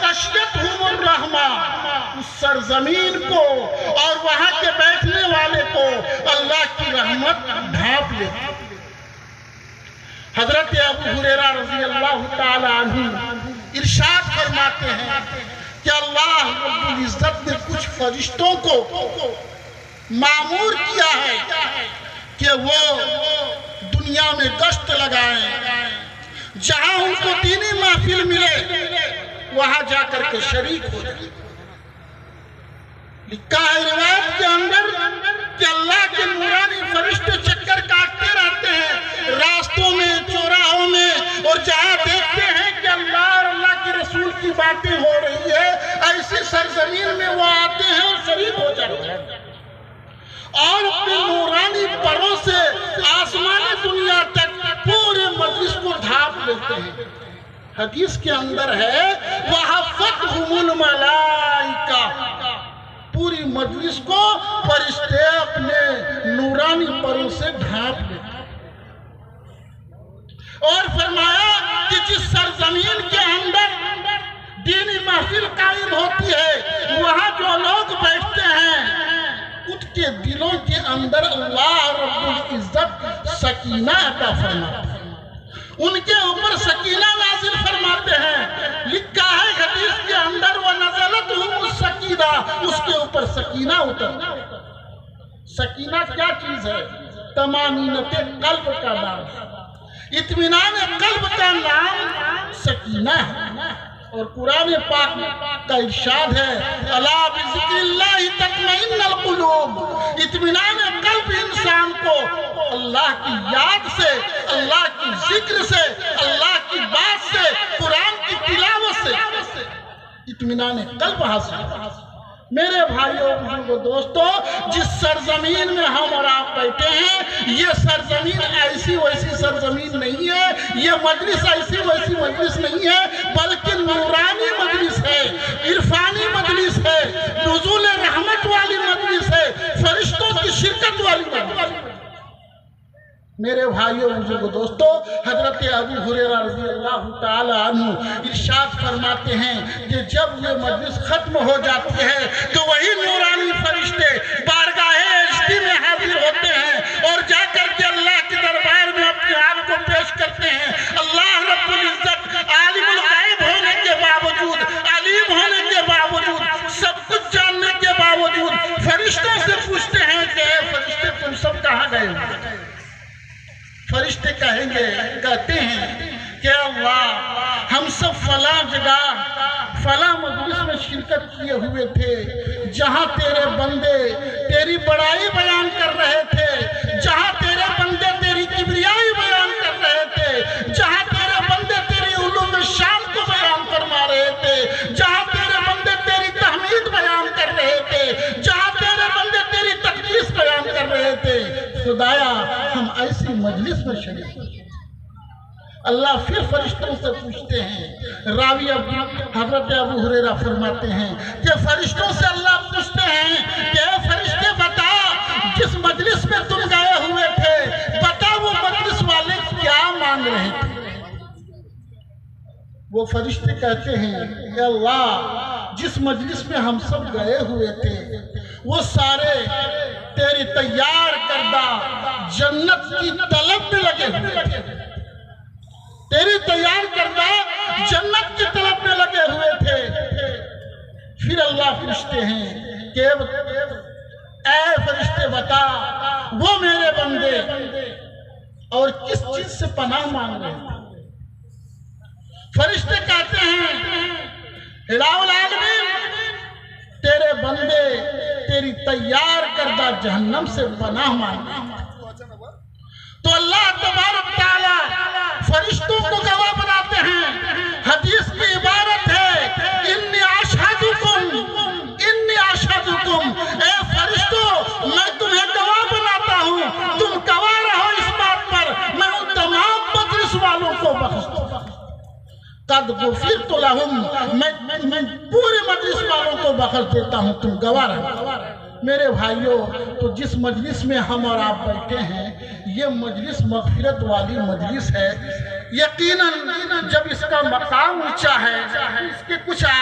فغشیتہم الرحمہ، اس سرزمین کو اور وہاں کے بیٹھنے والے کو اللہ کی رحمت ڈھانپ لیتی۔ حضرت ابو ہریرہ رضی اللہ تعالی عنہ ارشاد فرماتے ہیں کہ اللہ رب العزت نے کچھ فرشتوں کو مامور کیا ہے کہ وہ دنیا میں گشت لگائیں، جہاں ان کو دینی محفل ملے وہاں جا کر کے شریک ہو جائیں۔ لکھا ہے روایت کے اندر کہ اللہ کے نورانی فرشتے چکر کاٹتے رہتے ہیں راستوں میں، چوراہوں میں، اور جہاں دیکھتے ہیں کہ اللہ اور اللہ کے رسول کی باتیں ہو رہی ہے ایسی سرزمین میں وہ آتے ہیں اور شریک ہو جاتے ہیں، اور اپنے نورانی پروں سے آسمانی دنیا تک پورے مجلس کو ڈھانپ لیتے ہیں۔ حدیث کے اندر ہے وَحَفَّتْهُمُ الْمَلَائِکَةُ، پوری مجلس کو فرشتے اپنے نورانی پروں سے ڈھانپ لیتے ہیں، اور فرمایا کہ جس سرزمین کے اندر دینی محفل قائم ہوتی ہے وہاں جو لوگ بیٹھتے ہیں ان کے دلوں کے اندر اللہ رب العزت سکینہ عطا فرماتے ہیں، ان کے اوپر سکینہ نازل فرماتے ہیں۔ لکھا ہے حدیث کے اندر وَنَزَلَتْهُمُ السَّکینہ، اس کے اوپر سکینہ اترتا ہے۔ سکینہ کیا چیز ہے؟ طمانینت قلب کا نام ہے، اطمینان قلب کا نام سکینہ ہے۔ اور قرآن پاک کا ارشاد ہے الا بذکر اللہ تطمئن القلوب، اطمینان قلب انسان کو اللہ کی یاد سے، اللہ کی ذکر سے، اللہ کی بات سے، قرآن کی تلاوت سے اطمینان قلب حاصل ہے۔ میرے بھائیوں بزرگوں دوستو، جس سرزمین میں ہم اور آپ بیٹھے ہیں یہ سرزمین ایسی ویسی سرزمین نہیں ہے، یہ مجلس ایسی ویسی مجلس نہیں ہے، بلکہ نورانی مجلس ہے، عرفانی مجلس ہے، نزول رحمت والی مجلس ہے، فرشتوں کی شرکت والی مجلس ہے۔ میرے بھائیوں بزرگوں دوستو، حضرت ابو ہریرہ رضی اللہ تعالی عنہ ارشاد فرماتے ہیں کہ جب یہ مجلس ختم ہو جاتی ہے تو وہی نورانی فرشتے بارگاہ عزتی میں حاضر ہوتے ہیں اور جا کر کے اللہ کے دربار میں اپنے آپ کو پیش کرتے ہیں۔ اللہ رب العزت عالم الغیب ہونے کے باوجود، علیم ہونے کے باوجود، سب کچھ جاننے کے باوجود فرشتوں سے پوچھتے ہیں کہ اے فرشتے تم سب کہاں گئے ہو؟ فرشتے کہتے ہیں کہ اللہ ہم سب فلاں جگہ فلاں مجلس میں شرکت کیے ہوئے تھے جہاں تیرے بندے تیری بڑائی بیان کر رہے تھے، جہاں تیرے بندے تیری کبریائی بیان کر رہے تھے، جہاں تیرے بندے تیری علوم شان کو بیان فرما رہے تھے، جہاں تیرے بندے تیری تحمید بیان کر رہے تھے، جہاں تیرے بندے تیری تقدیس بیان کر رہے تھے، خدایا ہم ایسی مجلس میں شریک ہیں۔ اللہ پھر فرشتوں سے پوچھتے ہیں، راوی حضرت ابو ہریرہ فرماتے ہیں کہ فرشتوں سے اللہ پوچھتے ہیں کہ اے فرشتے بتا جس مجلس میں تم گئے ہوئے تھے بتا وہ مجلس والے کیا مانگ رہے تھے؟ وہ فرشتے کہتے ہیں کہ اللہ جس مجلس میں ہم سب گئے ہوئے تھے وہ سارے تیری تیار کردہ جنت کی طلب میں لگے ہوئے تھے، تیری تیار کردہ جنت کی طلب میں لگے ہوئے تھے۔ پھر اللہ پوچھتے ہیں کہ اے فرشتے بتا وہ میرے بندے اور کس چیز سے پناہ مانگ رہے ہیں؟ فرشتے کہتے ہیں الہ العالمین تیرے بندے تیری تیار کردہ جہنم سے پناہ مانگتے ہیں۔ تو اللہ تبارک تعالیٰ فرشتوں کو گواہ بناتے ہیں۔ حدیث کی عبارت ہے انی اشہدکم، اے فرشتوں میں تمہیں گواہ بناتا ہوں، تم گواہ رہو اس بات پر میں ان تمام مجلس والوں کو بخش دوں۔ قد غفرت لہم، میں پورے مجلس والوں کو بخش دیتا ہوں، تم گواہ رہو۔ میرے بھائیوں، تو جس مجلس میں ہم اور آپ بیٹھے ہیں یہ مجلس مغفرت والی مجلس ہے۔ یقیناً جب اس کا مقام اونچا ہے، اس کے کچھ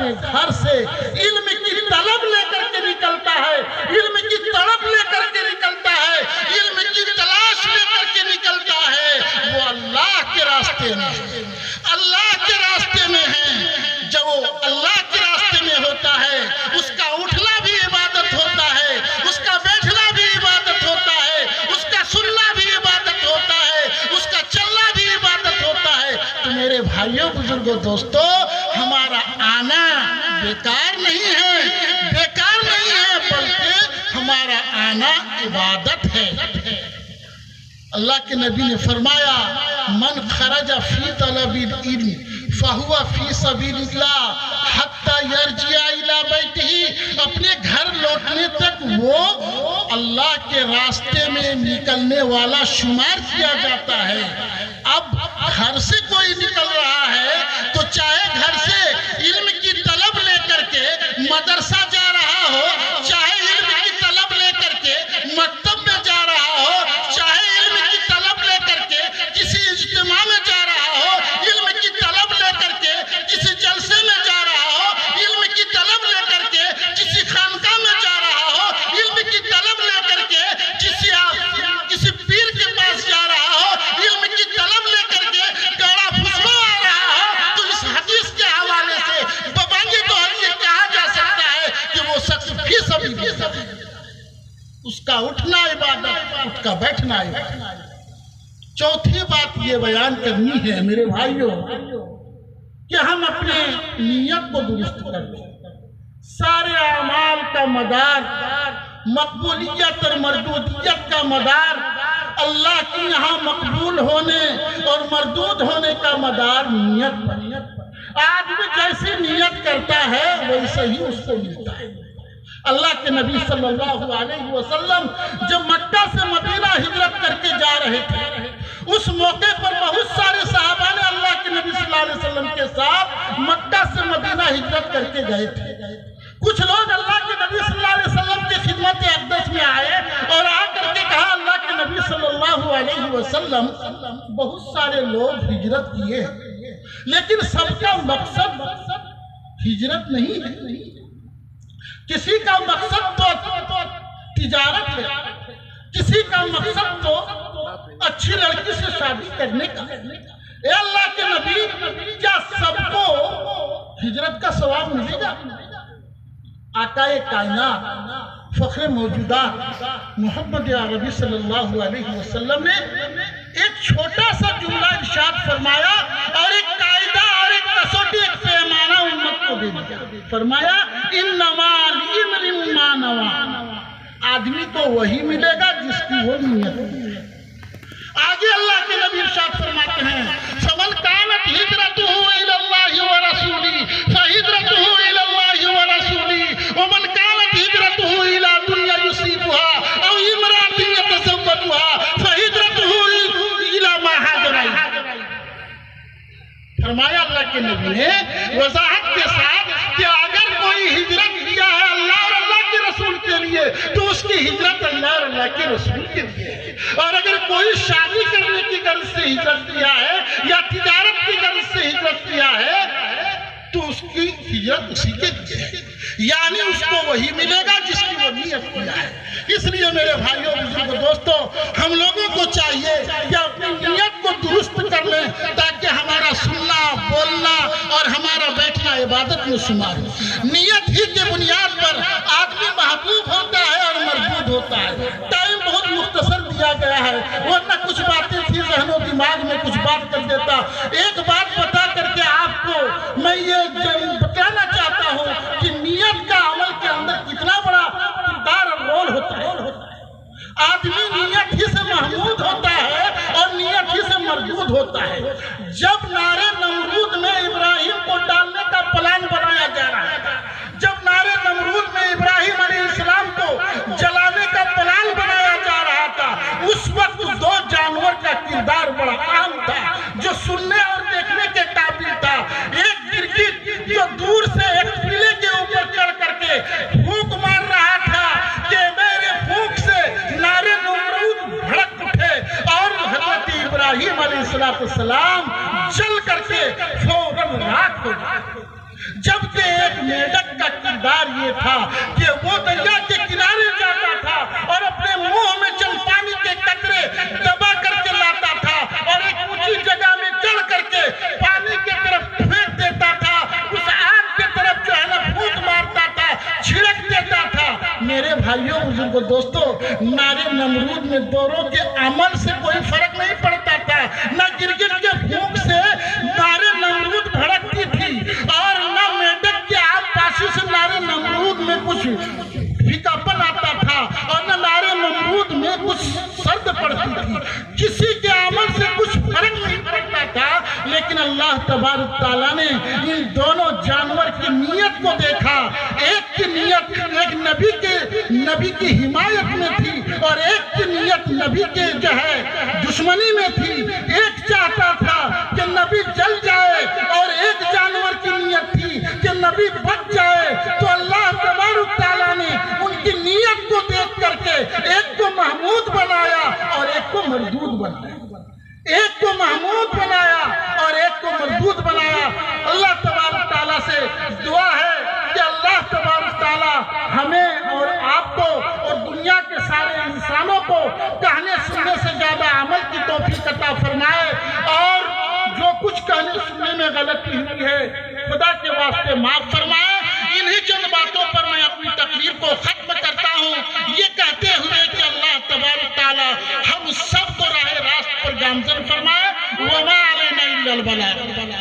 اپنے گھر سے علم کی طلب لے کر کے نکلتا ہے، علم کی طلب لے کر کے نکلتا ہے، علم کی تلاش لے کر کے نکلتا ہے، وہ اللہ کے راستے میں ہے، اللہ کے راستے میں ہے۔ جب وہ اللہ کے راستے میں ہوتا ہے، اس کا اٹھنا بھی عبادت ہوتا ہے، اس کا بیٹھنا بھی عبادت ہوتا ہے، اس کا سننا بھی عبادت ہوتا ہے، اس کا چلنا بھی عبادت ہوتا ہے۔ تو میرے بھائیوں، بزرگوں، دوستو، ہمارا آنا بیکار نہیں ہے، بیکار نہیں ہے، بلکہ ہمارا آنا عبادت ہے۔ اللہ کے نبی نے فرمایا، من خرج فی طلب العلم فہو فی سبیل اللہ حتی یرجع الی بیتہ، اپنے گھر لوٹنے تک وہ اللہ کے راستے میں نکلنے والا شمار کیا جاتا ہے۔ اب گھر سے کوئی نکل رہا ہے تو چاہے گھر سے علم کی طلب لے کر کے مدرسہ جا رہا ہو، چاہے علم کی طلب لے کر کے مکتب میں جا رہا ہو، چاہے علم کی طلب لے کر کے کسی اجتماع میں جا رہا ہو، علم کی طلب لے کر کے کسی جلسے میں جا رہا ہو، علم کی طلب لے کر کے کسی خانقاہ میں جا رہا ہو، علم کی طلب لے کر کے کسی پیر کے پاس جا رہا ہو، علم کی طلب لے کر کے گاڑا پھسلو آ رہا ہو، تو اس حدیث کے حوالے سے ببانگی تو یہ کہا جا سکتا ہے کہ وہ شخص فی سبیل اللہ، اس کا اٹھنا عبادت، اس کا بیٹھنا عبادت۔ چوتھی بات یہ بیان کرنی ہے میرے بھائیوں کہ ہم اپنے نیت کو درست کر لیں۔ سارے اعمال کا مدار، مقبولیت اور مردودیت کا مدار، اللہ کی یہاں مقبول ہونے اور مردود ہونے کا مدار نیت پر۔ آدمی جیسی نیت کرتا ہے ویسے ہی اس کو ملتا ہے۔ اللہ کے نبی صلی اللہ علیہ وسلم جب مکہ سے مدینہ ہجرت کر کے جا رہے تھے، اس موقع پر بہت سارے صحابہ نے اللہ کے نبی صلی اللہ علیہ وسلم کے ساتھ مکہ سے مدینہ ہجرت کر کے گئے تھے۔ کچھ لوگ اللہ کے نبی صلی اللہ علیہ وسلم کی خدمت اقدس میں آئے اور آ کر کے کہا، اللہ کے نبی صلی اللہ علیہ وسلم، بہت سارے لوگ ہجرت کیے ہیں لیکن سب کا مقصد ہجرت نہیں ہے، کسی کا مقصد تو تجارت ہے، کسی کا مقصد تو اچھی لڑکی سے شادی کرنے کا۔ اے اللہ کے نبی، کیا سب کو ہجرت کا ثواب ملے گا؟ آقا کائنات، فخر موجودات محمد عربی صلی اللہ علیہ وسلم نے ایک چھوٹا سا جملہ ارشاد فرمایا اور ایک قاعدہ اور ایک کسوٹی، ایک پیمانہ امت کو دے دیا۔ فرمایا، انما لامرئ ما نویٰ، آدمی کو وہی ملے گا جس کی وہ نیت ہے۔ آگے اللہ کے نبی ارشاد فرماتے ہیں، فمن کانت ہجرتہ الی اللہ ورسولہ فہجرتہ الی اللہ ورسولہ، ومن کانت ہجرتہ الی دنیا یصیبها او امرأۃ یتزوجها فہجرتہ الی ما ہاجر الیہ۔ فرمایا اللہ کے نبی نے وضاحت کے ساتھ کہ اگر کوئی ہجرت کیا ہے اللہ اور اللہ کے رسول کے لیے تو اس کی ہجرت اللہ اور اللہ کے رسول کے لیے ہے، اور اگر کوئی شادی کرنے کی غرض سے ہجرت کیا ہے یا تجارت کی غرض سے ہجرت کیا ہے تو اس کی ہجرت اسی کے لیے ہے، یعنی اس کو وہی ملے گا جس کی وہ نیت کیا ہے۔ اس لیے میرے بھائیوں، بزرگوں، دوستوں، ہم لوگوں کو چاہیے کہ اپنی نیت کو درست کر لیں تاکہ ہمارا سننا، بولنا اور ہمارا بیٹھنا عبادت میں شمار ہو۔ نیت ہی کے بنیاد پر آدمی محبوب ہوتا ہے اور مردود ہوتا ہے۔ ٹائم بہت مختصر دیا گیا ہے، ورنہ کچھ باتیں تھی ذہن و دماغ میں، کچھ بات کر دیتا۔ ایک بات بتا کر کے آپ کو میں یہ بتانا چاہتا ہوں کہ نیت کا عمل کے اندر کتنا بڑا کردار اور رول ہوتا ہے۔ آدمی نیت ہی سے محمود ہوتا ہے اور نیت ہی سے مردود ہوتا ہے۔ جب نعرے نمرود میں ابراہیم کو ڈالنے کا پلان بنایا جا رہا تھا، جب نعرے نمرود میں ابراہیم علیہ السلام کو جلانے کا پلان بنایا جا رہا تھا، اس وقت دو جانور کا کردار بڑا عام تھا جو سننے اور دیکھنے کے قابل تھا۔ ایک گرگٹ جو دور سے ایک قلعے کے اوپر چڑھ کر کے پھونک مار رہا تھا کہ میرے پھونک سے نعرے نمرود بھڑک اٹھے اور حضرت ابراہیم علیہ السلام جل کر کے فوراً راکھ ہو گئے۔ جبکہ ایک میڈک کا کردار یہ تھا کہ وہ دریا کے کنارے جاتا تھا اور اپنے منہ میں چند پانی کے قطرے دبا کر کے لاتا تھا اور ایک اونچی جگہ میں چڑھ کر کے پانی کی طرف پھینک دیتا تھا، اس آگ کی طرف جو ہے نا پھونک مارتا تھا، چھڑک دیتا تھا۔ میرے بھائیوں بزرگوں دوستو، نارے نمرود میں دونوں کے عمل سے کوئی فرق نہیں پڑتا تھا، نہ گرگٹ کے پھونک سے نارے نمرود بھڑکتی تھی اور نہ میڈک کے آب پاشی سے نارے نمرود میں کچھ پھیکاپن آتا تھا اور نہ نارے نمرود میں کچھ سرد پڑتی تھی، کسی کے عمل سے کچھ فرق نہیں پڑتا تھا۔ لیکن اللہ تبارک تعالیٰ نے ان دونوں جانور کی نیت کو دیکھا، ایک کی نیت ایک نبی کی حمایت میں تھی اور ایک کی نیت نبی کے جو ہے دشمنی میں تھی، ایک چاہتا تھا کہ نبی جل جائے اور ایک جانور کی نیت تھی کہ نبی بچ جائے۔ تو اللہ تبارک تعالیٰ نے ان کی نیت کو دیکھ کر کے ایک کو محمود بنایا اور ایک کو مردود بنایا، ایک کو محمود بنایا اور ایک کو مردود بنایا۔ اللہ تبارک تعالیٰ سے دعا ہے کہ اللہ تبارک تعالیٰ ہمیں اور آپ کو اور دنیا کے سارے انسانوں کو کہنے سننے سے زیادہ عمل کی توفیق عطا فرمائے، اور جو کچھ کہنے سننے میں غلطی ہوئی ہے خدا کے واسطے معاف فرمائے۔ انہی چند باتوں پر میں اپنی تقریر کو ختم کرتا ہوں، یہ کہتے ہوئے کہ اللہ تبارک تعالیٰ ہم سب کو راہ راست پر گامزن فرمائے۔ وما علینا الا البلاغ۔